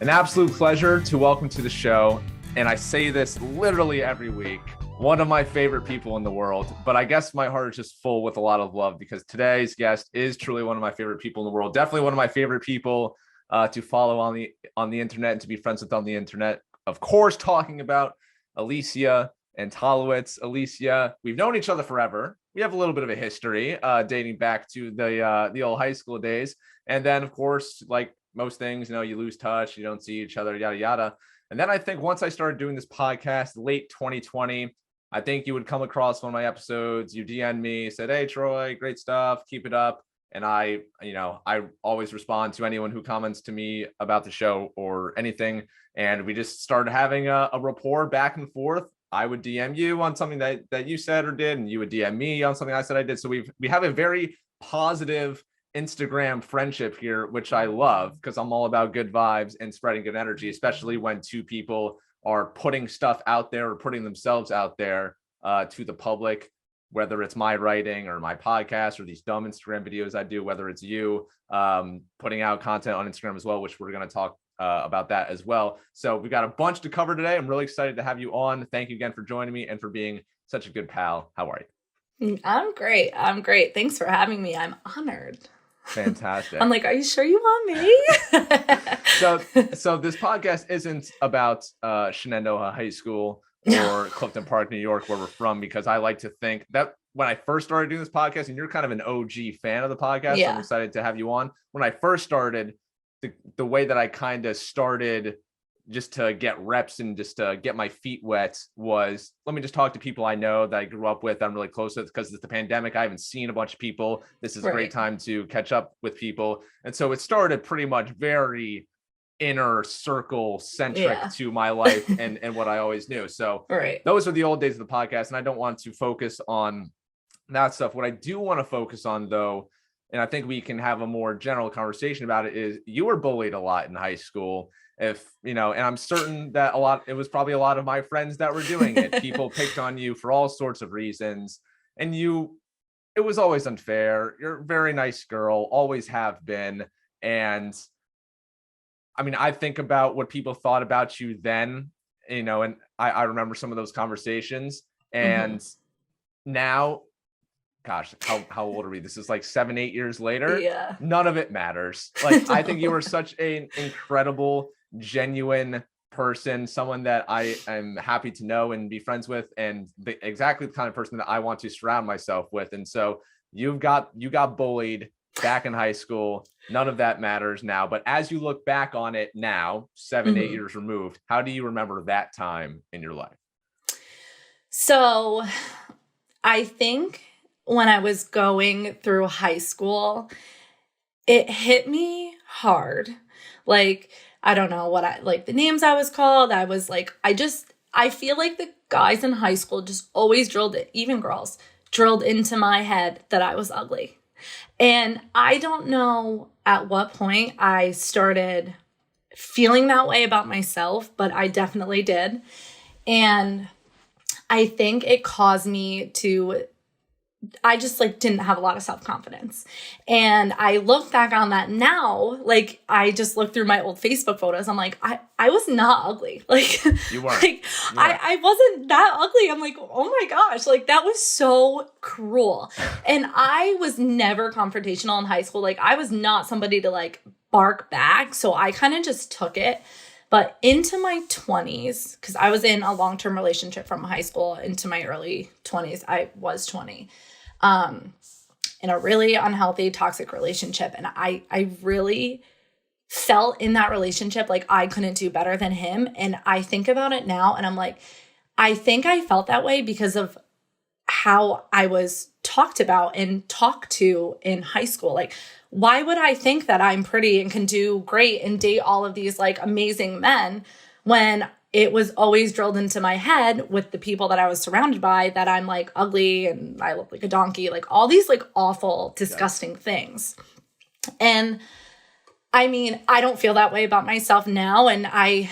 An absolute pleasure to welcome to the show, and I say this literally every week, one of my favorite people in the world, but I guess my heart is just full with a lot of love because today's guest is truly one of my favorite people in the world, definitely one of my favorite people to follow on the internet and to be friends with on the internet. Of course, talking about Allysia Antolowitz. Allysia, we've known each other forever. We have a little bit of a history dating back to the old high school days, and then of course, like most things, you lose touch, you don't see each other, yada, yada. And then I think once I started doing this podcast, late 2020, I think you would come across one of my episodes, you DM'd me, said, "Hey, Troy, great stuff, keep it up." And I always respond to anyone who comments to me about the show or anything. And we just started having a rapport back and forth. I would DM you on something that you said or did, and you would DM me on something I said I did. So we have a very positive Instagram friendship here, which I love because I'm all about good vibes and spreading good energy, especially when two people are putting stuff out there or putting themselves out there to the public, whether it's my writing or my podcast or these dumb Instagram videos I do, whether it's you putting out content on Instagram as well, which we're going to talk about that as well. So we got a bunch to cover today. I'm really excited to have you on. Thank you again for joining me and for being such a good pal. How are you? I'm great. Thanks for having me. I'm honored. Fantastic. I'm like, are you sure you want me? So this podcast isn't about Shenandoah High School or Clifton Park, New York, where we're from, because I like to think that when I first started doing this podcast, and you're kind of an OG fan of the podcast, so I'm excited to have you on. When I first started, the way that I kind of started just to get reps and just to get my feet wet was, let me just talk to people I know that I grew up with, I'm really close with, because it's the pandemic. I haven't seen a bunch of people. This is a great time to catch up with people. And so it started pretty much very inner circle centric to my life and what I always knew. So those are the old days of the podcast, and I don't want to focus on that stuff. What I do want to focus on, though, and I think we can have a more general conversation about it, is you were bullied a lot in high school. And I'm certain that it was probably a lot of my friends that were doing it. People picked on you for all sorts of reasons, and it was always unfair. You're a very nice girl, always have been. And I mean, I think about what people thought about you then, and I remember some of those conversations. And now, gosh, how old are we? This is like 7-8 years later. Yeah. None of it matters. Like, I think you were such an incredible, genuine person, someone that I am happy to know and be friends with, and exactly the kind of person that I want to surround myself with. And so you got bullied back in high school. None of that matters now. But as you look back on it now, 7-8 years removed, how do you remember that time in your life? So I think when I was going through high school, it hit me hard. Like, I don't know what the names I was called. I was like, I feel like the guys in high school just always drilled it, even girls, drilled into my head that I was ugly. And I don't know at what point I started feeling that way about myself, but I definitely did. And I think it caused me to, I just didn't have a lot of self-confidence. And I look back on that now, I just look through my old Facebook photos. I'm like, I was not ugly. You weren't. I wasn't that ugly. I'm like, oh my gosh, that was so cruel. And I was never confrontational in high school. I was not somebody to bark back. So I kind of just took it. But into my 20s, because I was in a long-term relationship from high school into my early 20s, I was 20, in a really unhealthy, toxic relationship. And I really felt in that relationship like I couldn't do better than him. And I think about it now and I'm like, I think I felt that way because of how I was talked about and talked to in high school. Why would I think that I'm pretty and can do great and date all of these amazing men when it was always drilled into my head with the people that I was surrounded by that I'm ugly and I look like a donkey, all these awful, disgusting things. And I mean, I don't feel that way about myself now. And I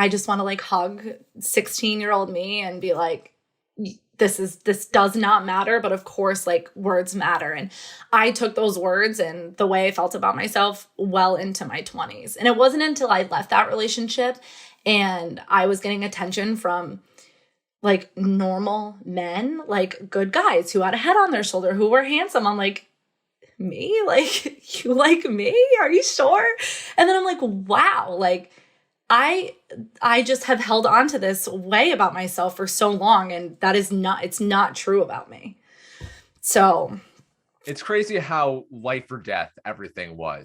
just want to hug 16-year-old me and be like, this does not matter, but of course, like, words matter. And I took those words and the way I felt about myself well into my 20s. And it wasn't until I left that relationship and I was getting attention from like normal men, like good guys who had a head on their shoulder, who were handsome. I'm like, me? Like, you like me? Are you sure? And then I'm like, wow, like, I just have held on to this way about myself for so long, and it's not true about me. So it's crazy how life or death everything was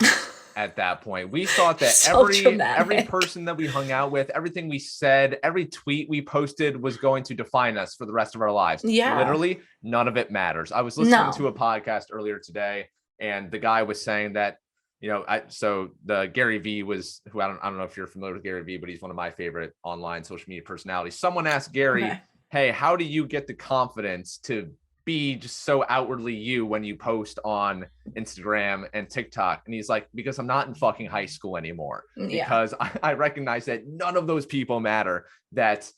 at that point. We thought that So every dramatic. person that we hung out with, everything we said, every tweet we posted was going to define us for the rest of our lives. Yeah. Literally, none of it matters. I was listening No. to a podcast earlier today, and the guy was saying that, so the Gary Vee was, who I don't know if you're familiar with Gary Vee, but he's one of my favorite online social media personalities. Someone asked Gary, Okay. hey, how do you get the confidence to be just so outwardly you when you post on Instagram and TikTok? And he's like, because I'm not in fucking high school anymore. Yeah. Because I recognize that none of those people matter. That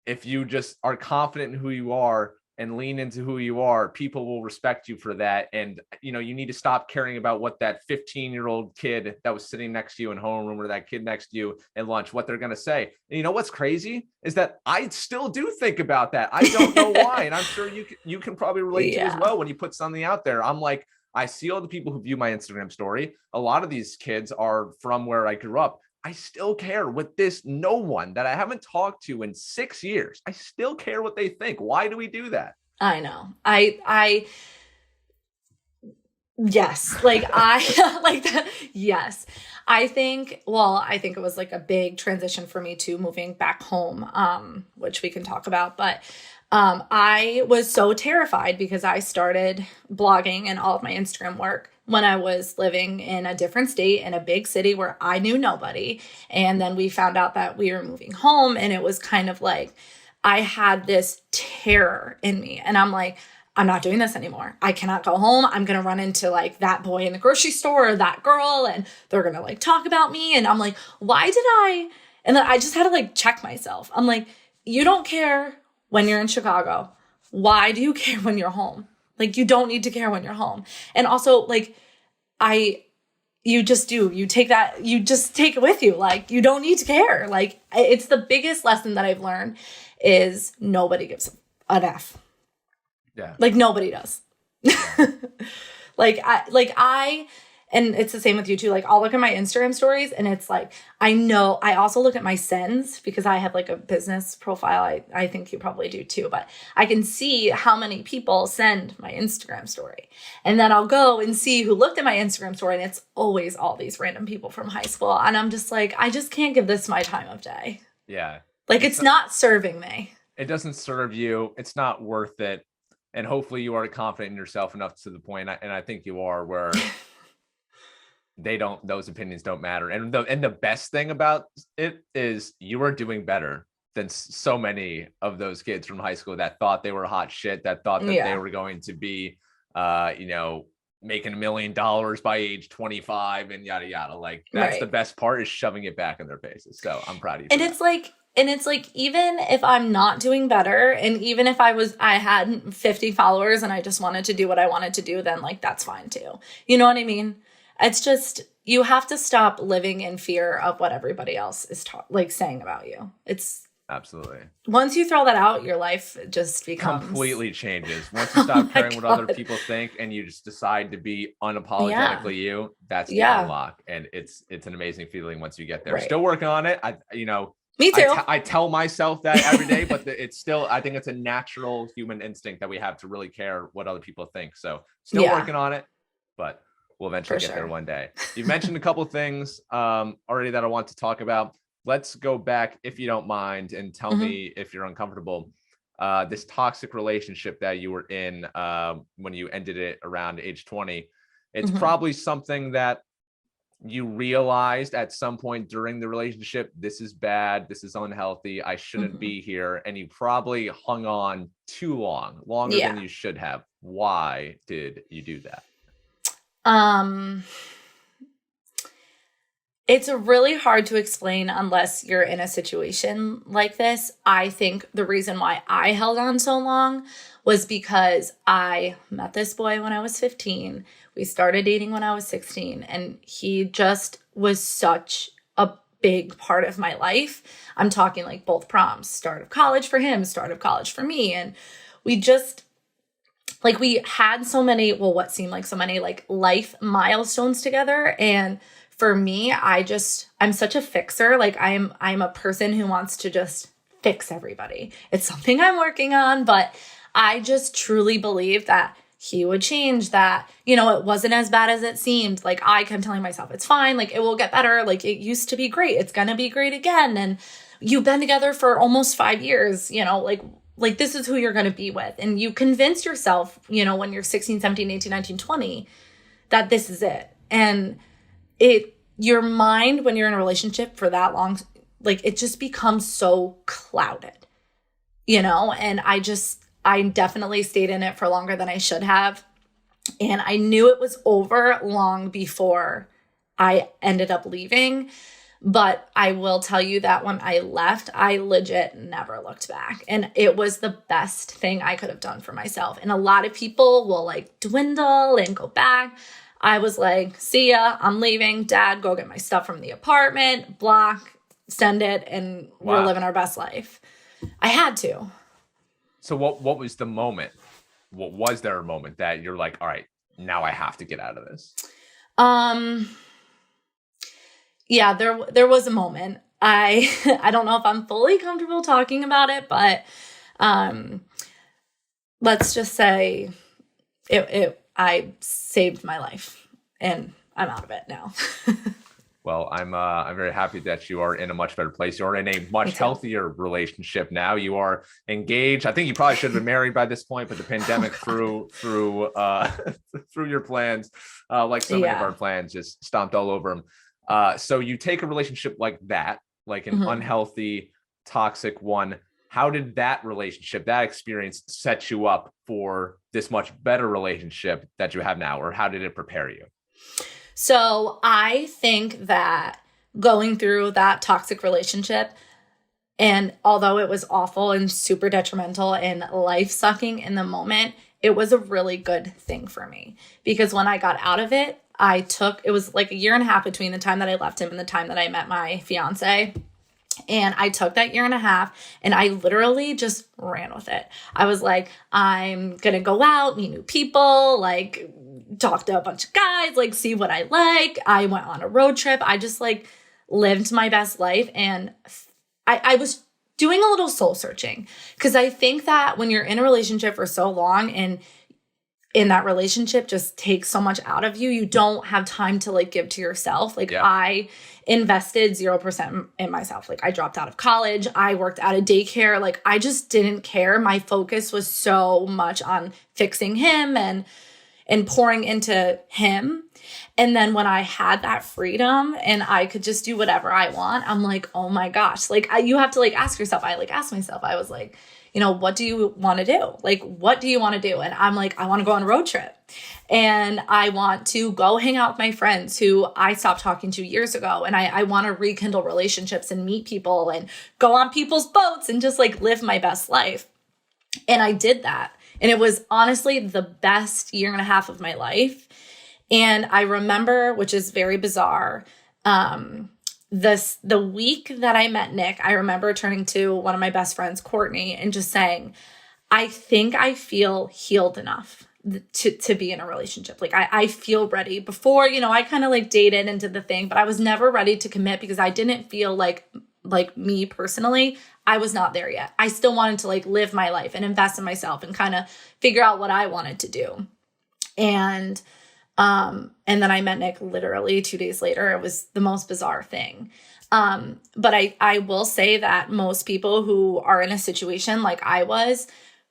if you just are confident in who you are and lean into who you are, people will respect you for that. And, you need to stop caring about what that 15-year-old kid that was sitting next to you in homeroom or that kid next to you at lunch, what they're going to say. And you know what's crazy is that I still do think about that. I don't know why. And I'm sure you can probably relate to as well when you put something out there. I'm like, I see all the people who view my Instagram story. A lot of these kids are from where I grew up. I still care with this no one that I haven't talked to in 6 years. I still care what they think. Why do we do that? I know. Yes. Like I like that. Yes. I think it was like a big transition for me too, moving back home, which we can talk about. But I was so terrified because I started blogging and all of my Instagram work when I was living in a different state in a big city where I knew nobody. And then we found out that we were moving home, and it was kind of like I had this terror in me. And I'm like, I'm not doing this anymore. I cannot go home. I'm going to run into like that boy in the grocery store or that girl, and they're going to like talk about me. And I'm like, and then I just had to like check myself. I'm like, you don't care when you're in Chicago. Why do you care when you're home? Like, you don't need to care when you're home. And also, like, you just do. You just take it with you. Like, you don't need to care. Like, it's the biggest lesson that I've learned is nobody gives an F. Yeah. Like, nobody does. And it's the same with you too. Like, I'll look at my Instagram stories and it's like, I also look at my sends because I have like a business profile. I think you probably do too, but I can see how many people send my Instagram story. And then I'll go and see who looked at my Instagram story, and it's always all these random people from high school. And I'm just like, I just can't give this my time of day. Yeah. Like, it's not serving me. It doesn't serve you. It's not worth it. And hopefully you are confident in yourself enough to the point, and I think you are, where those opinions don't matter. And the best thing about it is you are doing better than so many of those kids from high school that thought they were hot shit, that thought that they were going to be, making $1 million by age 25 and yada, yada. Like, that's the best part, is shoving it back in their faces. So I'm proud of you. And it's like, even if I'm not doing better, and even if I had 50 followers and I just wanted to do what I wanted to do, then like, that's fine too. You know what I mean? It's just, you have to stop living in fear of what everybody else is saying about you. It's absolutely, once you throw that out, your life just becomes completely changes. Once you stop caring what other people think and you just decide to be unapologetically you, that's the unlock. And it's an amazing feeling once you get there. Still working on it. Me too. I tell myself that every day, but it's still, I think it's a natural human instinct that we have to really care what other people think. So still working on it, but we'll eventually get there one day. You've mentioned a couple of things already that I want to talk about. Let's go back, if you don't mind, and tell me if you're uncomfortable. This toxic relationship that you were in when you ended it around age 20, it's probably something that you realized at some point during the relationship, this is bad, this is unhealthy, I shouldn't be here. And you probably hung on too long, longer than you should have. Why did you do that? It's really hard to explain unless you're in a situation like this. I think the reason why I held on so long was because I met this boy when I was 15. We started dating when I was 16, and he just was such a big part of my life. I'm talking like both proms, start of college for him, start of college for me. And we just, like, we had so many, well, what seemed like so many like life milestones together. And for me, I'm such a fixer. Like I'm a person who wants to just fix everybody. It's something I'm working on, but I just truly believe that he would change, that, it wasn't as bad as it seemed. Like I kept telling myself, it's fine. Like it will get better. Like it used to be great. It's going to be great again. And you've been together for almost 5 years, like this is who you're going to be with. And you convince yourself, when you're 16, 17, 18, 19, 20, that this is it. And your mind, when you're in a relationship for that long, like it just becomes so clouded, and I definitely stayed in it for longer than I should have. And I knew it was over long before I ended up leaving. But I will tell you that when I left, I legit never looked back. And it was the best thing I could have done for myself. And a lot of people will like dwindle and go back. I was like, see ya, I'm leaving. Dad, go get my stuff from the apartment, block, send it, and we're living our best life. I had to. So what was the moment? What was there a moment that you're like, all right, now I have to get out of this? Yeah, there was a moment. I don't know if I'm fully comfortable talking about it, but let's just say I saved my life and I'm out of it now. Well, I'm very happy that you are in a much better place. You're in a much healthier relationship now. You are engaged. I think you probably should have been married by this point, but the pandemic threw your plans, like so many of our plans, just stomped all over them. So you take a relationship like that, like an unhealthy, toxic one. How did that relationship, that experience set you up for this much better relationship that you have now? Or how did it prepare you? So I think that going through that toxic relationship, and although it was awful and super detrimental and life-sucking in the moment, it was a really good thing for me. Because when I got out of it, it was like a year and a half between the time that I left him and the time that I met my fiance. And I took that year and a half and I literally just ran with it. I was like, I'm going to go out, meet new people, like talk to a bunch of guys, like see what I like. I went on a road trip. I just like lived my best life. And I was doing a little soul searching, because I think that when you're in a relationship for so long and in that relationship just takes so much out of you, you don't have time to like give to yourself. Like I invested 0% in myself. Like I dropped out of college. I worked out of daycare. Like I just didn't care. My focus was so much on fixing him and pouring into him. And then when I had that freedom and I could just do whatever I want, I'm like, oh my gosh, like you have to like ask yourself. I like asked myself, I was like, what do you want to do? Like, what do you want to do? And I'm like, I want to go on a road trip and I want to go hang out with my friends who I stopped talking to years ago. And I want to rekindle relationships and meet people and go on people's boats and just like live my best life. And I did that. And it was honestly the best year and a half of my life. And I remember, which is very bizarre, the week that I met Nick, I remember turning to one of my best friends, Courtney, and just saying, I think I feel healed enough to be in a relationship. Like I feel ready. Before, I kind of like dated and did the thing, but I was never ready to commit because I didn't feel like me personally, I was not there yet. I still wanted to like live my life and invest in myself and kind of figure out what I wanted to do. And then I met Nick literally 2 days later. It was the most bizarre thing. But I will say that most people who are in a situation like I was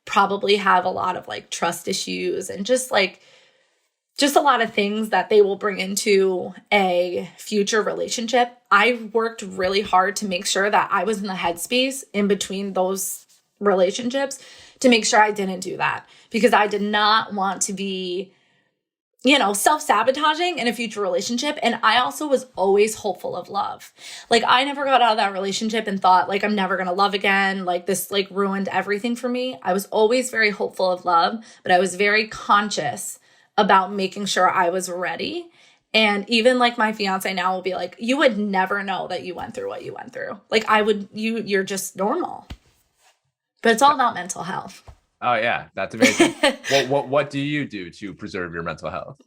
probably have a lot of like trust issues and just a lot of things that they will bring into a future relationship. I worked really hard to make sure that I was in the headspace in between those relationships to make sure I didn't do that, because I did not want to be self-sabotaging in a future relationship. And I also was always hopeful of love. Like, I never got out of that relationship and thought, like, I'm never going to love again. Like, this, like, ruined everything for me. I was always very hopeful of love, but I was very conscious about making sure I was ready. And even, like, my fiance now will be like, you would never know that you went through what you went through. Like, you're just normal. But it's all about mental health. Oh yeah, that's amazing. What do you do to preserve your mental health?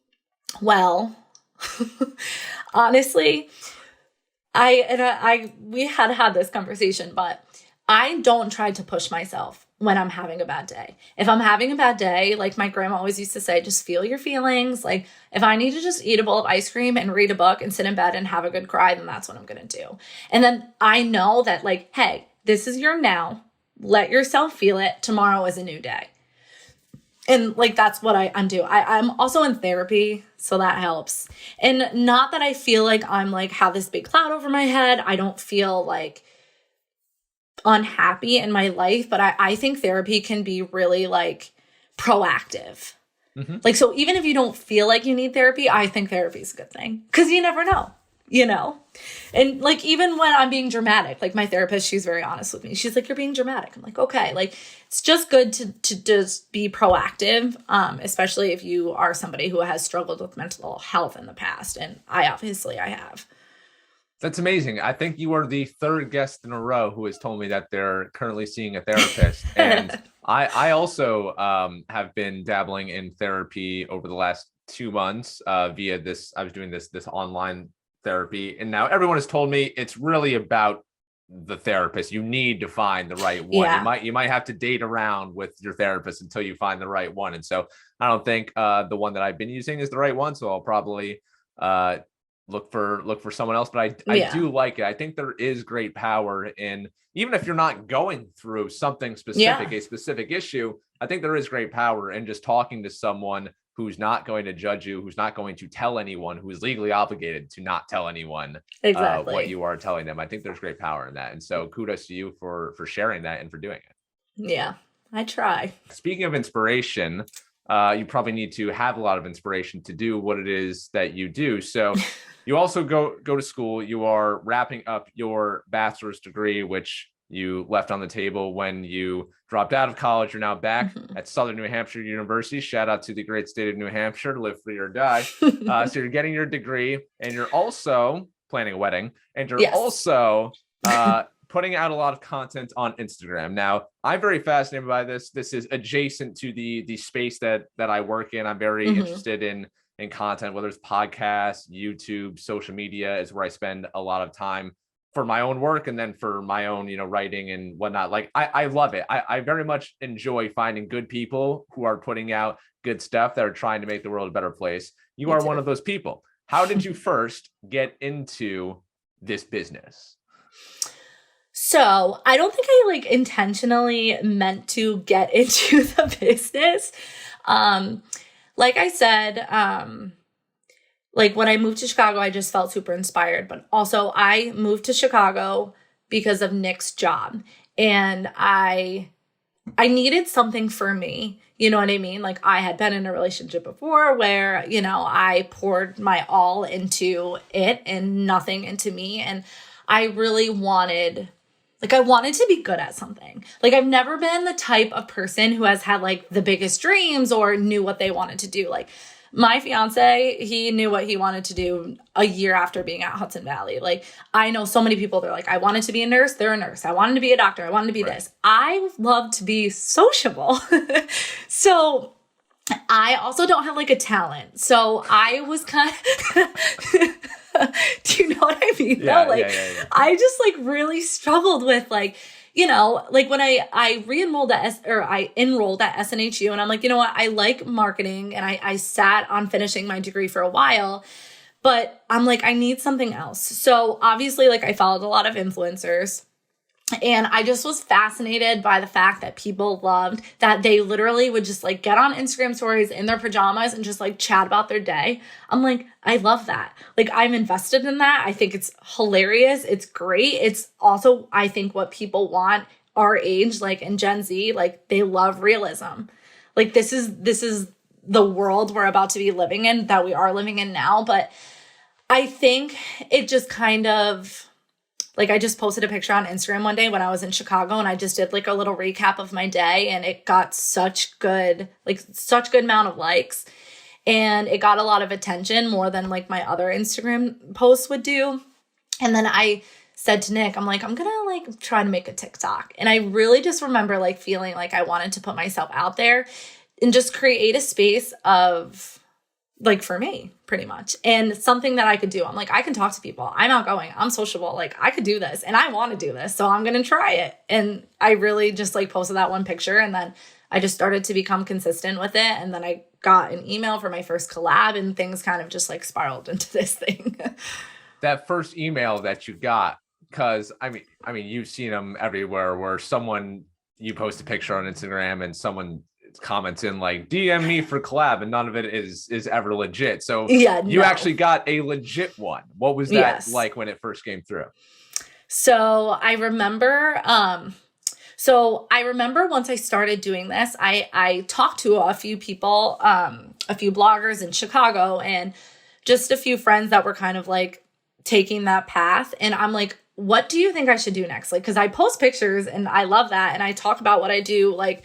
Well, honestly, we had this conversation, but I don't try to push myself when I'm having a bad day. If I'm having a bad day, like my grandma always used to say, just feel your feelings. Like, if I need to just eat a bowl of ice cream and read a book and sit in bed and have a good cry, then that's what I'm going to do. And then I know that, like, hey, this is your now. Let yourself feel it. Tomorrow is a new day. And, like, that's what I'm doing. I'm also in therapy, so that helps. And not that I feel like I'm, like, have this big cloud over my head. I don't feel, like, unhappy in my life, but I think therapy can be really, like, proactive. Mm-hmm. Like, so even if you don't feel like you need therapy, I think therapy is a good thing, because you never know. And, like, even when I'm being dramatic, like, my therapist, she's very honest with me. She's like, you're being dramatic. I'm like, okay, like, it's just good to just be proactive, especially if you are somebody who has struggled with mental health in the past. And I have. That's amazing. I think you are the third guest in a row who has told me that they're currently seeing a therapist. And I also have been dabbling in therapy over the last 2 months via this. I was doing this online therapy, and now everyone has told me it's really about the therapist. You need to find the right one. Yeah. You might have to date around with your therapist until you find the right one. And so I don't think the one that I've been using is the right one. So I'll probably look for someone else. But I do like it. I think there is great power in, even if you're not going through something specific, a specific issue, I think there is great power in just talking to someone who's not going to judge you, who's not going to tell anyone, who is legally obligated to not tell anyone what you are telling them. I think there's great power in that. And so kudos to you for sharing that and for doing it. Yeah, I try. Speaking of inspiration, you probably need to have a lot of inspiration to do what it is that you do. So you also go to school. You are wrapping up your bachelor's degree, which you left on the table when you dropped out of college. You're now back at Southern New Hampshire University. Shout out to the great state of New Hampshire, live free or die. So you're getting your degree, and you're also planning a wedding, and you're also putting out a lot of content on Instagram. Now, I'm very fascinated by this. This is adjacent to the space that I work in. I'm very interested in content, whether it's podcasts, YouTube, social media is where I spend a lot of time for my own work, and then for my own, writing and whatnot. Like, I love it. I very much enjoy finding good people who are putting out good stuff that are trying to make the world a better place. You are one of those people. How did you first get into this business? So I don't think I intentionally meant to get into the business. Like I said, when I moved to Chicago, I just felt super inspired. But also I moved to Chicago because of Nick's job. And I needed something for me. You know what I mean? Like, I had been in a relationship before where, I poured my all into it and nothing into me. And I really wanted to be good at something. Like, I've never been the type of person who has had the biggest dreams or knew what they wanted to do. Like, my fiance, he knew what he wanted to do a year after being at Hudson Valley. Like, I know so many people, they're like, I wanted to be a nurse, they're a nurse. I wanted to be a doctor, I wanted to be this. I love to be sociable. So I also don't have a talent. So I was kind of, do you know what I mean? Yeah, yeah. I just really struggled with when I re-enrolled I enrolled at SNHU, and I'm like, you know what? I like marketing, and I sat on finishing my degree for a while, but I'm like, I need something else. So obviously I followed a lot of influencers, and I just was fascinated by the fact that people loved that they literally would just get on Instagram stories in their pajamas and just chat about their day. I'm like, I love that. I'm invested in that. I think it's hilarious. It's great. It's also, I think, what people want our age, in Gen Z, they love realism. This is the world we're about to be living in, that we are living in now. But I think it just kind of, like, I just posted a picture on Instagram one day when I was in Chicago, and I just did like a little recap of my day, and it got such good amount of likes, and it got a lot of attention, more than like my other Instagram posts would do. And then I said to Nick, I'm like, I'm gonna like try to make a TikTok. And I really just remember like feeling like I wanted to put myself out there and just create a space of, like, for me, pretty much. And something that I could do. I'm like, I can talk to people. I'm outgoing. I'm sociable. Like, I could do this, and I want to do this. So I'm going to try it. And I really just like posted that one picture, and then I just started to become consistent with it. And then I got an email for my first collab, and things kind of just like spiraled into this thing. That first email that you got, because I mean, you've seen them everywhere, where you post a picture on Instagram and someone comments in like, DM me for collab, and none of it is ever legit. So you actually got a legit one. What was that like when it first came through? So I remember once I started doing this, I talked to a few people, a few bloggers in Chicago, and just a few friends that were kind of like taking that path. And I'm like, what do you think I should do next? Like, because I post pictures and I love that, and I talk about what I do, like,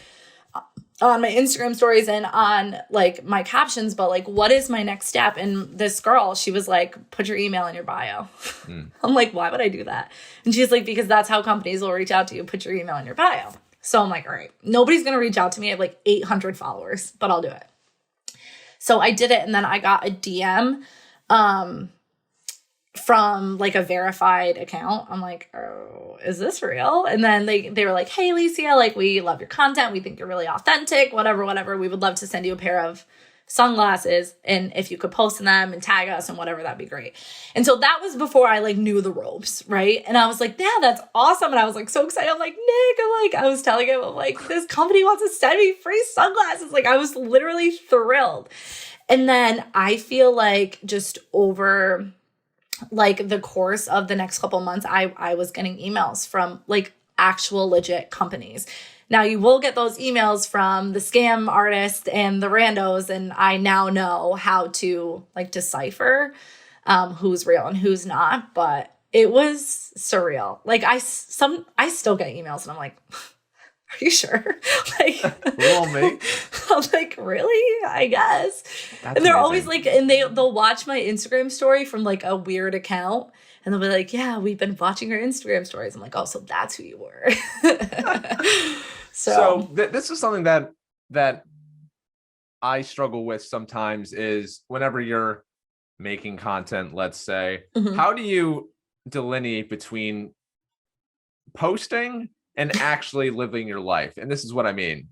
on my Instagram stories and on like my captions, but like, what is my next step? And this girl, she was like, put your email in your bio. I'm like, why would I do that? And she's like, because that's how companies will reach out to you. Put your email in your bio. So I'm like, all right, nobody's going to reach out to me. I have like 800 followers, but I'll do it. So I did it. And then I got a DM, from like a verified account. I'm like, oh, is this real? And then they were like, hey, Allysia, like, we love your content. We think you're really authentic, whatever. We would love to send you a pair of sunglasses. And if you could post in them and tag us and whatever, that'd be great. And so that was before I like knew the ropes. Right. And I was like, yeah, that's awesome. And I was like, so excited. I'm like, Nick, I was telling him, I'm like, this company wants to send me free sunglasses. Like, I was literally thrilled. And then I feel like just over like the course of the next couple months, I was getting emails from like actual legit companies. Now you will get those emails from the scam artists and the randos, and I now know how to like decipher who's real and who's not. But it was surreal. Like I still get emails, and I'm like, are you sure? Like, well, mate. I'm like, really? I guess. That's and they're amazing. Always like, and they'll watch my Instagram story from like a weird account, and they'll be like, yeah, we've been watching your Instagram stories. I'm like, oh, so that's who you were. So this is something that I struggle with sometimes, is whenever you're making content, let's say, how do you delineate between posting and actually living your life? And this is what I mean.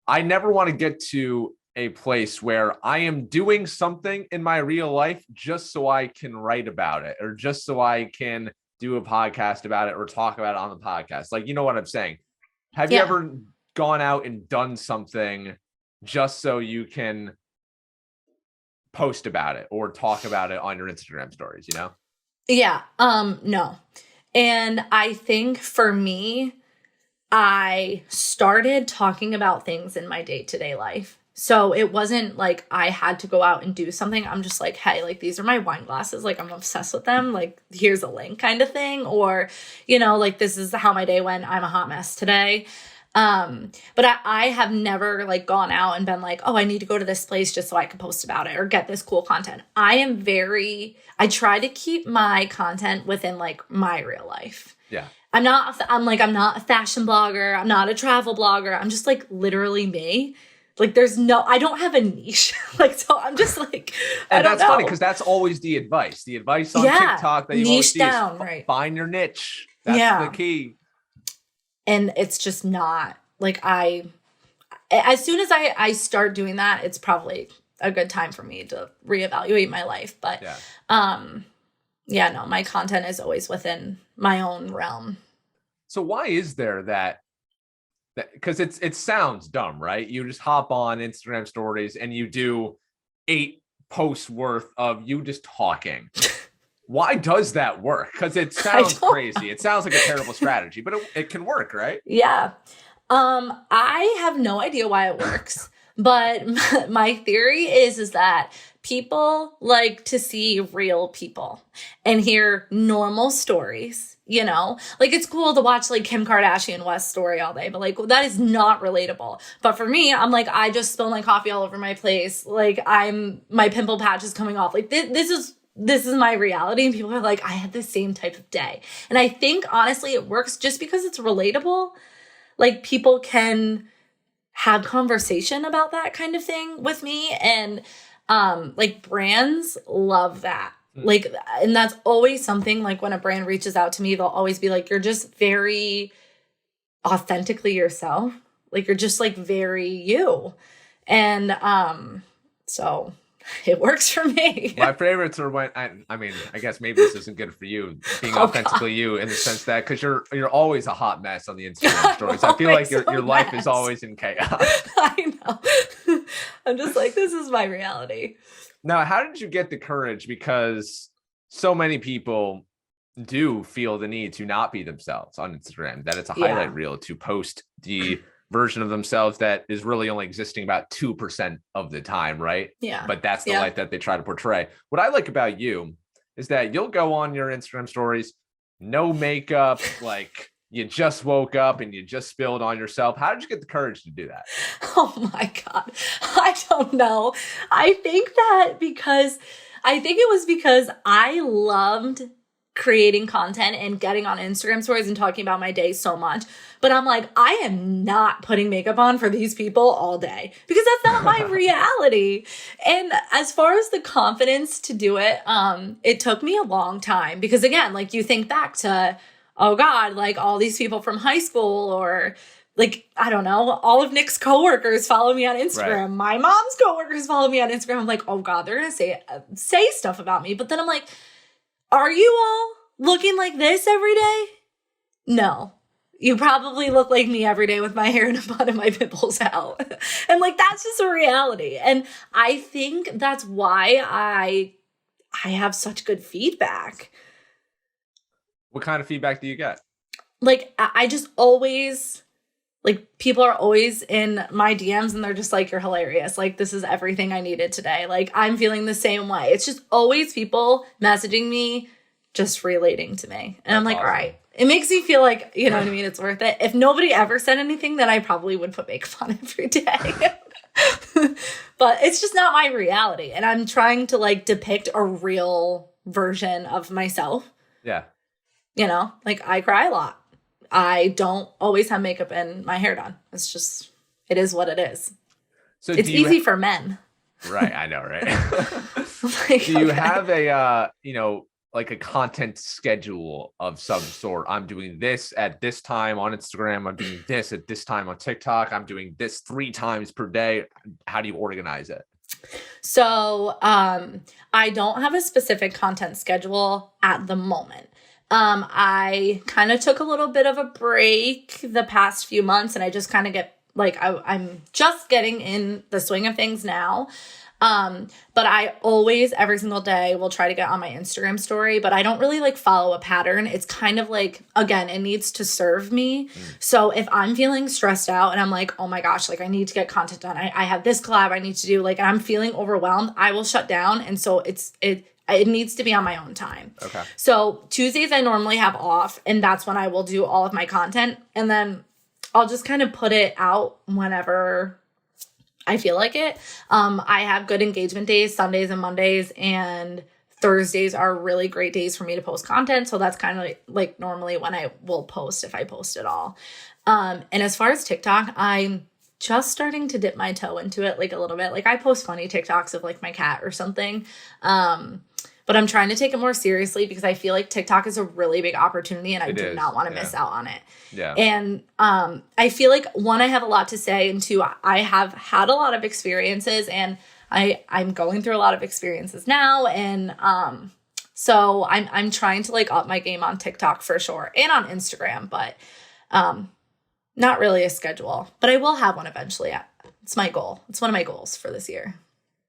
I never want to get to a place where I am doing something in my real life just so I can write about it, or just so I can do a podcast about it or talk about it on the podcast. Like, you know what I'm saying? Have you ever gone out and done something just so you can post about it or talk about it on your Instagram stories, you know? Yeah. No. And I think for me, I started talking about things in my day-to-day life. So it wasn't like I had to go out and do something. I'm just like, hey, like, these are my wine glasses. Like, I'm obsessed with them. Like, here's a link kind of thing. Or, you know, like, this is how my day went. I'm a hot mess today. But I have never like gone out and been like, oh, I need to go to this place just so I can post about it or get this cool content. I try to keep my content within like my real life. Yeah. I'm not a fashion blogger. I'm not a travel blogger. I'm just like literally me. Like, I don't have a niche. Like, so I'm just like, and that's funny because that's always the advice. The advice on TikTok that you always see down, is right. Find your niche. That's the key. And it's just not like as soon as I start doing that, it's probably a good time for me to reevaluate my life. But no, my content is always within my own realm. So why is there that because it sounds dumb, right? You just hop on Instagram stories and you do 8 posts worth of you just talking. Why does that work? Because it sounds crazy. It sounds like a terrible strategy, but it can work, right? Yeah. I have no idea why it works. But my theory is that people like to see real people and hear normal stories, you know? Like, it's cool to watch like Kim Kardashian West story all day, but like that is not relatable. But for me, I'm like, I just spilled my coffee all over my place. Like, my pimple patch is coming off. Like, this is my reality. And people are like, I had the same type of day. And I think honestly it works just because it's relatable. Like, people can have conversation about that kind of thing with me. And like, brands love that. Like, and that's always something, like, when a brand reaches out to me, they'll always be like, you're just very authentically yourself. Like, you're just like very you. And so it works for me. My favorites are when I mean, I guess maybe this isn't good for you, being authentically you, in the sense that because you're always a hot mess on the Instagram stories. I feel like your life is always in chaos. I know. I'm just like, this is my reality. Now, how did you get the courage? Because so many people do feel the need to not be themselves on Instagram, that it's a highlight reel, to post the version of themselves that is really only existing about 2% of the time, right? Yeah. But that's the light that they try to portray. What I like about you is that you'll go on your Instagram stories, no makeup, like you just woke up and you just spilled on yourself. How did you get the courage to do that? Oh my God. I don't know. I think it was because I loved creating content and getting on Instagram stories and talking about my day so much. But I'm like, I am not putting makeup on for these people all day because that's not my reality. And as far as the confidence to do it, it took me a long time because, again, like, you think back to, oh God, like all these people from high school, or like, I don't know, all of Nick's coworkers follow me on Instagram. Right. My mom's coworkers follow me on Instagram. I'm like, oh God, they're going to say stuff about me. But then I'm like, are you all looking like this every day? No. You probably look like me every day with my hair in a bun and my pimples out. And like, that's just a reality. And I think that's why I have such good feedback. What kind of feedback do you get? Like, I just always, like, people are always in my DMs and they're just like, you're hilarious. Like, this is everything I needed today. Like, I'm feeling the same way. It's just always people messaging me, just relating to me. And I'm like, awesome. All right. It makes me feel like, you know what I mean? It's worth it. If nobody ever said anything, then I probably would put makeup on every day. But it's just not my reality. And I'm trying to like depict a real version of myself. Yeah. You know, like, I cry a lot. I don't always have makeup and my hair done. It's just, it is what it is. So it's easy for men. Right. I know. Right. Like, do you have a, like a content schedule of some sort? I'm doing this at this time on Instagram. I'm doing this at this time on TikTok. I'm doing this 3 times per day. How do you organize it? So, I don't have a specific content schedule at the moment. I kind of took a little bit of a break the past few months, and I just kind of get like, I'm just getting in the swing of things now. But I always, every single day, will try to get on my Instagram story, but I don't really like follow a pattern. It's kind of like, again, it needs to serve me. So if I'm feeling stressed out and I'm like, oh my gosh, like, I need to get content done. I have this collab I need to do, like, and I'm feeling overwhelmed, I will shut down. And so it needs to be on my own time. Okay. So Tuesdays I normally have off, and that's when I will do all of my content. And then I'll just kind of put it out whenever I feel like it. I have good engagement days, Sundays and Mondays, and Thursdays are really great days for me to post content. So that's kind of like normally when I will post, if I post at all. And as far as TikTok, I'm just starting to dip my toe into it, like, a little bit. Like, I post funny TikToks of like my cat or something. But I'm trying to take it more seriously because I feel like TikTok is a really big opportunity and I do not want to miss out on it. Yeah. And I feel like, one, I have a lot to say, and 2, I have had a lot of experiences, and I'm going through a lot of experiences now. And so I'm trying to like up my game on TikTok for sure, and on Instagram, but not really a schedule. But I will have one eventually. It's my goal. It's one of my goals for this year.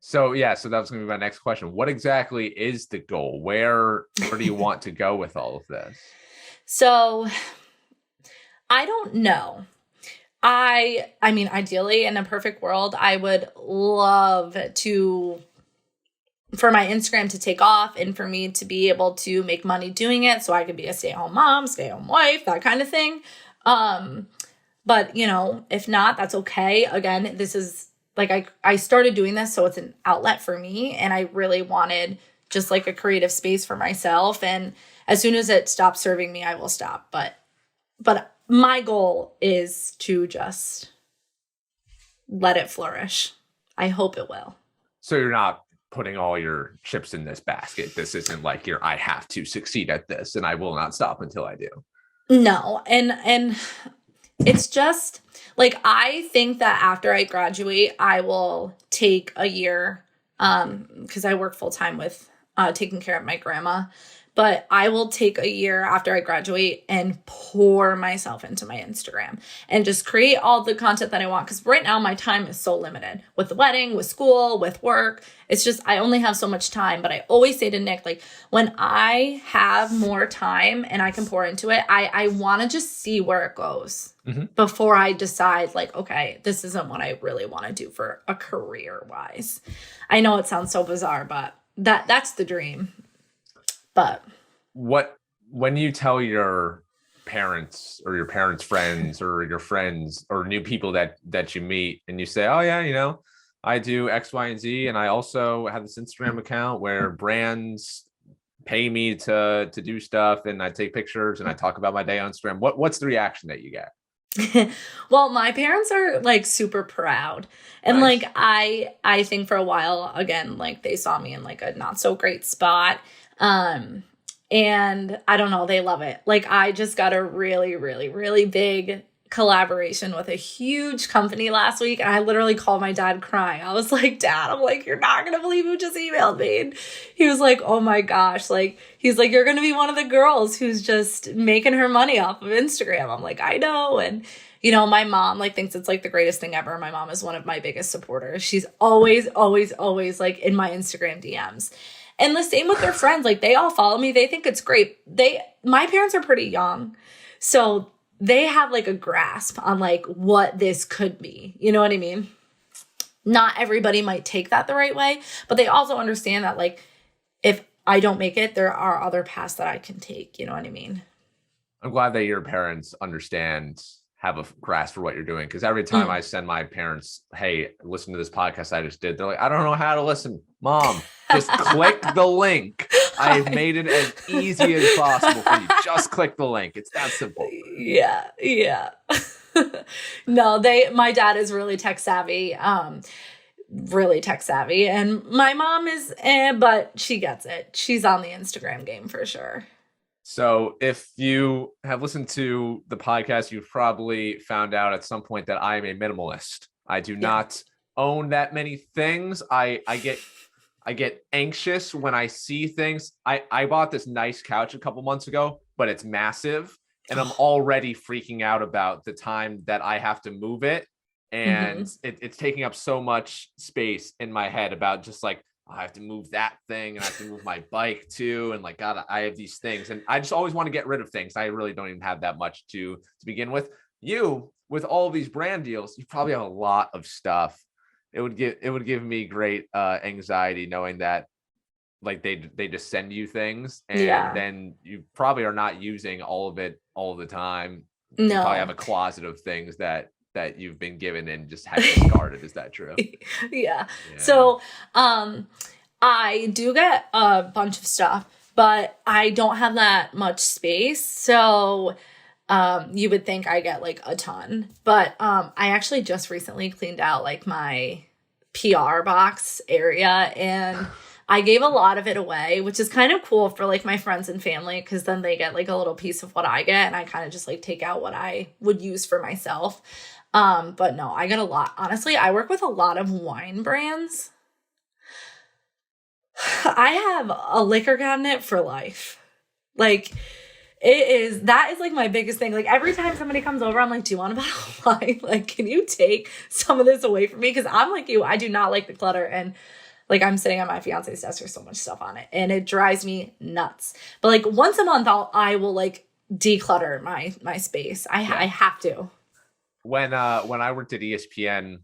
So that was going to be my next question. What exactly is the goal? Where do you want to go with all of this? So I don't know. I mean, ideally, in a perfect world, I would love for my Instagram to take off and for me to be able to make money doing it so I could be a stay-at-home mom, stay-at-home wife, that kind of thing. But, if not, that's okay. Again, this is like I started doing this so it's an outlet for me, and I really wanted just like a creative space for myself. And as soon as it stops serving me, I will stop. But my goal is to just let it flourish. I hope it will. So you're not putting all your chips in this basket. This isn't like I have to succeed at this and I will not stop until I do. No. And it's just like, I think that after I graduate, I will take a year, because I work full time with taking care of my grandma. But I will take a year after I graduate and pour myself into my Instagram and just create all the content that I want. Because right now my time is so limited with the wedding, with school, with work. It's just, I only have so much time. But I always say to Nick, like, when I have more time and I can pour into it, I want to just see where it goes before I decide, like, okay, this isn't what I really want to do for a career wise. I know it sounds so bizarre, but that's the dream. But when you tell your parents or your parents' friends or your friends or new people that you meet and you say, oh yeah, I do X, Y, and Z, and I also have this Instagram account where brands pay me to do stuff, and I take pictures and I talk about my day on Instagram. What's the reaction that you get? Well, my parents are like super proud. And Nice. like I think for a while, again, like they saw me in like a not so great spot. And I don't know, they love it. Like, I just got a really, really, really big collaboration with a huge company last week. And I literally called my dad crying. I was like, Dad, I'm like, you're not going to believe who just emailed me. And he was like, oh my gosh. Like, he's like, you're going to be one of the girls who's just making her money off of Instagram. I'm like, I know. And, my mom like thinks it's like the greatest thing ever. My mom is one of my biggest supporters. She's always, always, always like in my Instagram DMs. And the same with their friends. Like, they all follow me. They think it's great. My parents are pretty young. So they have like a grasp on like what this could be. You know what I mean? Not everybody might take that the right way, but they also understand that like, if I don't make it, there are other paths that I can take. You know what I mean? I'm glad that your parents have a grasp for what you're doing. Because every time I send my parents, hey, listen to this podcast I just did, they're like, I don't know how to listen. Mom, just click the link. I've made it as easy as possible for you. Just click the link. It's that simple. Yeah. No, my dad is really tech savvy. Really tech savvy. And my mom is, but she gets it. She's on the Instagram game for sure. So if you have listened to the podcast, you've probably found out at some point that I am a minimalist. I do not own that many things. I get anxious when I see things. I bought this nice couch a couple months ago, but it's massive. And I'm already freaking out about the time that I have to move it. And it's taking up so much space in my head about just like, I have to move that thing and I have to move my bike too. And like, God, I have these things and I just always want to get rid of things. I really don't even have that much to begin with. You, with all of these brand deals, you probably have a lot of stuff. It would give me great anxiety knowing that like they just send you things and then you probably are not using all of it all the time. No. You probably have a closet of things that you've been given and just had discarded. Is that true? Yeah. So I do get a bunch of stuff, but I don't have that much space. So you would think I get like a ton, but I actually just recently cleaned out like my PR box area and I gave a lot of it away, which is kind of cool for like my friends and family because then they get like a little piece of what I get and I kind of just like take out what I would use for myself. But no, I get a lot. Honestly, I work with a lot of wine brands. I have a liquor cabinet for life. Like that is like my biggest thing. Like every time somebody comes over, I'm like, do you want a bottle of wine? Like, can you take some of this away from me? Cause I'm like you, I do not like the clutter. And like I'm sitting on my fiance's desk, there's so much stuff on it and it drives me nuts. But like once a month, I will like declutter my space. I have to. when I worked at ESPN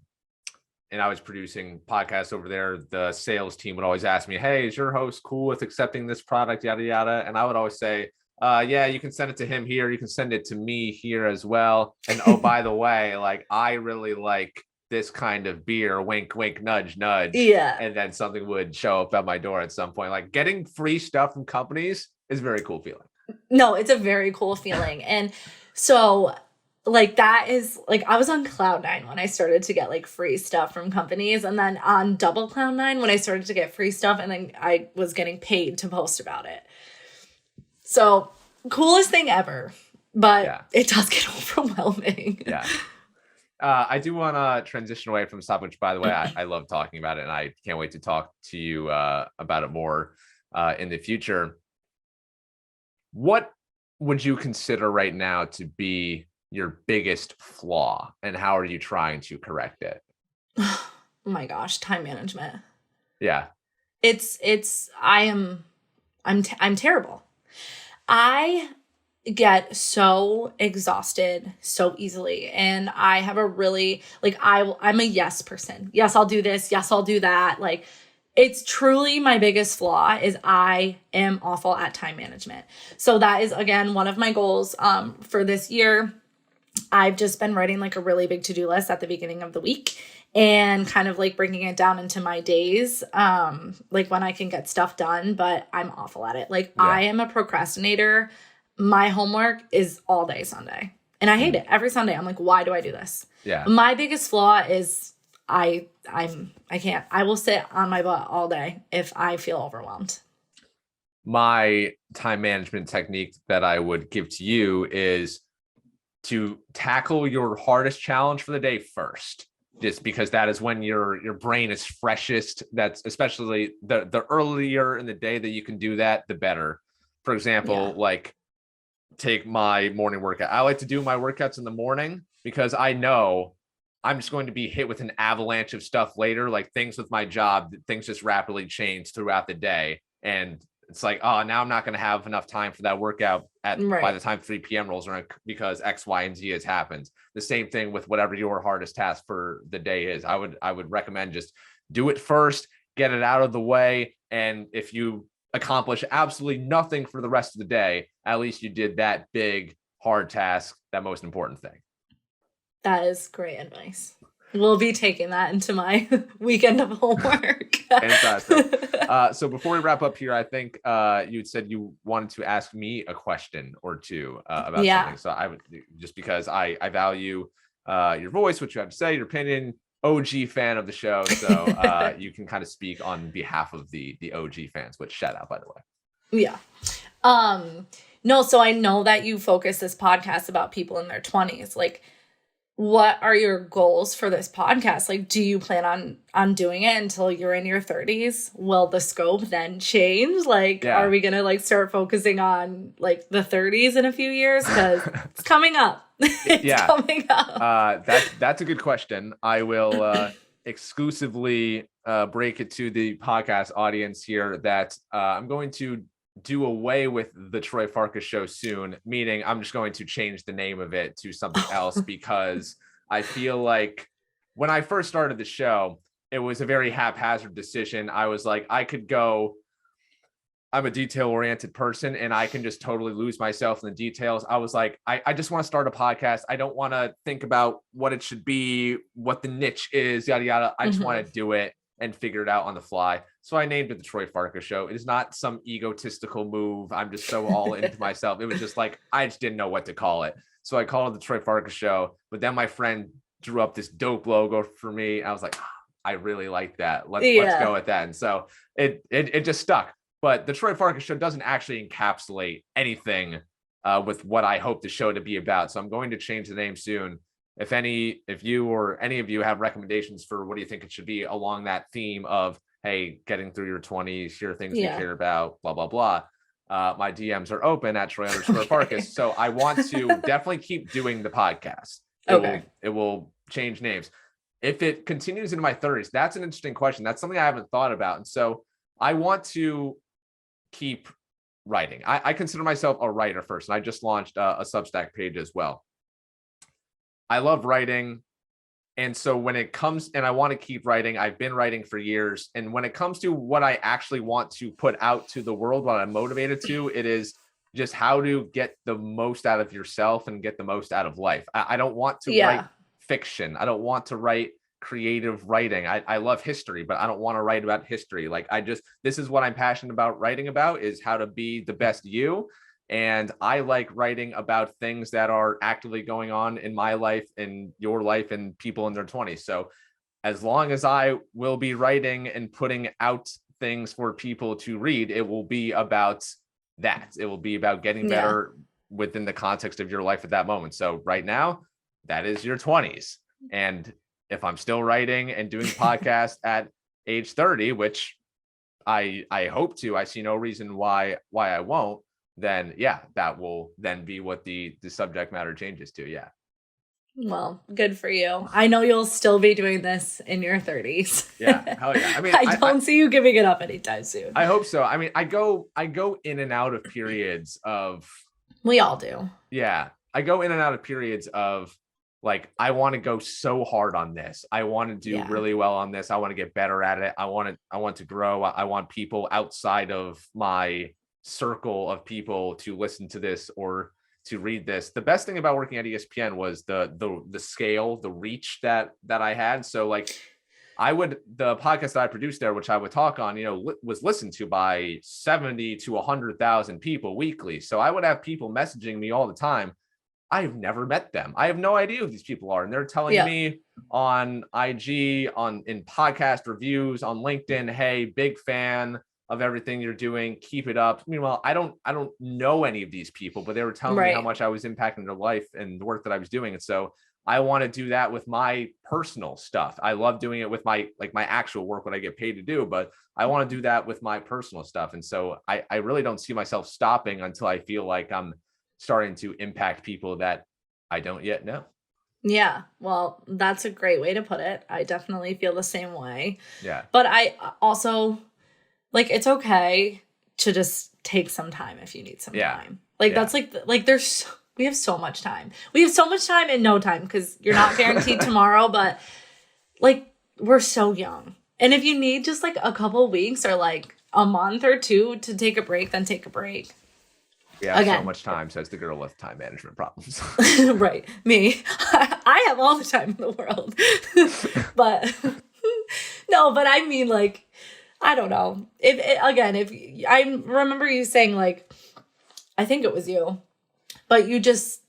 and I was producing podcasts over there, the sales team would always ask me, "Hey, is your host cool with accepting this product, yada yada?" And I would always say, yeah, you can send it to him here, you can send it to me here as well. And oh, by the way, like I really like this kind of beer, wink wink, nudge nudge. Yeah. And then something would show up at my door at some point. Like getting free stuff from companies is a very cool feeling. No, it's a very cool feeling. And so like that is like I was on Cloud9 when I started to get like free stuff from companies, and then on double Cloud9 when I started to get free stuff, and then I was getting paid to post about it. So coolest thing ever, but it does get overwhelming. Yeah. I do want to transition away from this topic, which by the way, I love talking about it, and I can't wait to talk to you about it more in the future. What would you consider right now to be your biggest flaw, and how are you trying to correct it? Oh my gosh, time management. Yeah. I'm terrible. I get so exhausted so easily, and I have a really I'm a yes person. Yes, I'll do this. Yes, I'll do that. Like it's truly my biggest flaw is I am awful at time management. So that is again one of my goals for this year. I've just been writing like a really big to-do list at the beginning of the week and kind of like breaking it down into my days, like when I can get stuff done, but I'm awful at it. Like I am a procrastinator. My homework is all day Sunday and I hate it every Sunday. I'm like, why do I do this? Yeah. My biggest flaw is I can't. I will sit on my butt all day if I feel overwhelmed. My time management technique that I would give to you is to tackle your hardest challenge for the day first, just because that is when your brain is freshest. That's especially the earlier in the day that you can do that, the better. For example, like take my morning workout. I like to do my workouts in the morning because I know I'm just going to be hit with an avalanche of stuff later, like things with my job, things just rapidly change throughout the day. And it's like, oh, now I'm not going to have enough time for that workout by the time 3 p.m. rolls around because X, Y, and Z has happened. The same thing with whatever your hardest task for the day is. I would recommend just do it first, get it out of the way. And if you accomplish absolutely nothing for the rest of the day, at least you did that big, hard task, that most important thing. That is great advice. We'll be taking that into my weekend of homework. Fantastic. So before we wrap up here, I think you said you wanted to ask me a question or two about something. So I would, just because I value your voice, what you have to say, your opinion, OG fan of the show. So you can kind of speak on behalf of the OG fans, which shout out, by the way. Yeah. No, so I know that you focus this podcast about people in their 20s. Like, what are your goals for this podcast? Like, do you plan on doing it until you're in your 30s? Will the scope then change? Like, are we going to like start focusing on like the 30s in a few years? Because it's coming up. It's coming up. That's a good question. I will exclusively break it to the podcast audience here that I'm going to do away with the Troy Farkas show soon, meaning I'm just going to change the name of it to something else because I feel like when I first started the show, it was a very haphazard decision. I was like, I could go, I'm a detail-oriented person and I can just totally lose myself in the details. I was like, I just want to start a podcast. I don't want to think about what it should be, what the niche is, yada, yada. I just want to do it and figure it out on the fly. So I named it the Troy Farkas Show. It is not some egotistical move. I'm just so all into myself. It was just like, I just didn't know what to call it. So I called it the Troy Farkas Show. But then my friend drew up this dope logo for me. I was like, I really like that. Let's go with that. And so it just stuck. But the Troy Farkas Show doesn't actually encapsulate anything with what I hope the show to be about. So I'm going to change the name soon. If you or any of you have recommendations for what do you think it should be along that theme of, hey, getting through your 20s, here are things you care about, blah, blah, blah. My DMs are open at Troy_Farkas. So I want to definitely keep doing the podcast. It will change names. If it continues into my 30s, that's an interesting question. That's something I haven't thought about. And so I want to keep writing. I consider myself a writer first. And I just launched a Substack page as well. I love writing. And so when it comes, and I want to keep writing, I've been writing for years. And when it comes to what I actually want to put out to the world, what I'm motivated to, it is just how to get the most out of yourself and get the most out of life. I don't want to write fiction. I don't want to write creative writing. I love history, but I don't want to write about history. Like this is what I'm passionate about writing about, is how to be the best you. And I like writing about things that are actively going on in my life and your life and people in their 20s. So as long as I will be writing and putting out things for people to read, it will be about that. It will be about getting better within the context of your life at that moment. So right now, that is your 20s. And if I'm still writing and doing podcasts at age 30, which I hope to, I see no reason why I won't, then that will then be what the subject matter changes to. Yeah. Well, good for you. I know you'll still be doing this in your 30s. Yeah. Hell yeah. I mean, I don't see you giving it up anytime soon. I hope so. I mean, I go in and out of periods of. We all do. Yeah. I go in and out of periods of like, I want to go so hard on this. I want to do really well on this. I want to get better at it. I want to grow. I want people outside of my circle of people to listen to this or to read this. The best thing about working at ESPN was the scale, the reach that I had. So like the podcast that I produced there, which I would talk on, was listened to by 70 to 100,000 people weekly. So I would have people messaging me all the time. I've never met them. I have no idea who these people are. And they're telling me on IG, in podcast reviews, on LinkedIn, hey, big fan of everything you're doing, keep it up. Meanwhile, I don't know any of these people, but they were telling me how much I was impacting their life and the work that I was doing. And so I want to do that with my personal stuff. I love doing it with my actual work, what I get paid to do, but I want to do that with my personal stuff. And so I really don't see myself stopping until I feel like I'm starting to impact people that I don't yet know. Yeah, well, that's a great way to put it. I definitely feel the same way. Yeah. But I also, like, it's okay to just take some time if you need some time. Like, that's like we have so much time. We have so much time and no time because you're not guaranteed tomorrow, but like, we're so young. And if you need just like a couple weeks or like a month or two to take a break, then take a break. Yeah, so much time, says the girl with time management problems. Right. Me. I have all the time in the world. But no, but I mean, like, I don't know. If I remember you saying, like, I think it was you, but you just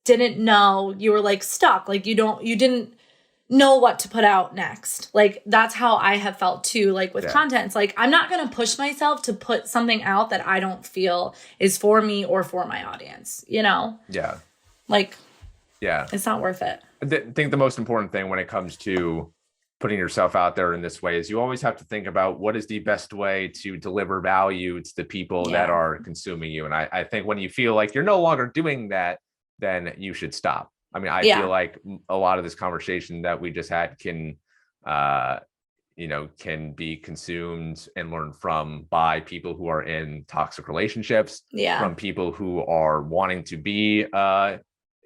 didn't know, you were like stuck. Like you didn't know what to put out next. Like that's how I have felt too, like with content. It's like, I'm not going to push myself to put something out that I don't feel is for me or for my audience, Yeah. Like, it's not worth it. I think the most important thing when it comes to putting yourself out there in this way is you always have to think about what is the best way to deliver value to the people that are consuming you. And I think when you feel like you're no longer doing that, then you should stop. I mean, I feel like a lot of this conversation that we just had can be consumed and learned from by people who are in toxic relationships, from people who are wanting to be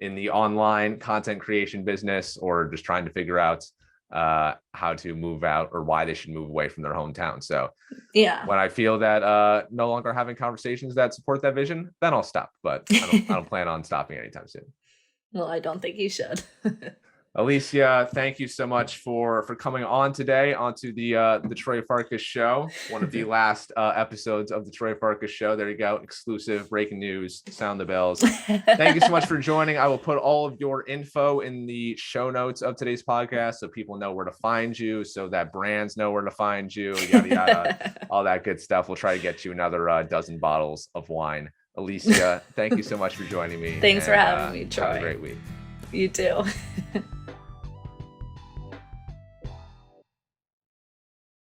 in the online content creation business or just trying to figure out how to move out or why they should move away from their hometown. So when I feel that no longer having conversations that support that vision, then I'll stop. But I don't plan on stopping anytime soon. Well, I don't think you should. Allysia, thank you so much for coming on today onto the Troy Farkas Show, one of the last episodes of the Troy Farkas Show. There you go, exclusive breaking news. Sound the bells. Thank you so much for joining. I will put all of your info in the show notes of today's podcast so people know where to find you, so that brands know where to find you, yada yada, all that good stuff. We'll try to get you another dozen bottles of wine. Allysia, thank you so much for joining me. Thanks for having me, Troy. Have a great week. You too.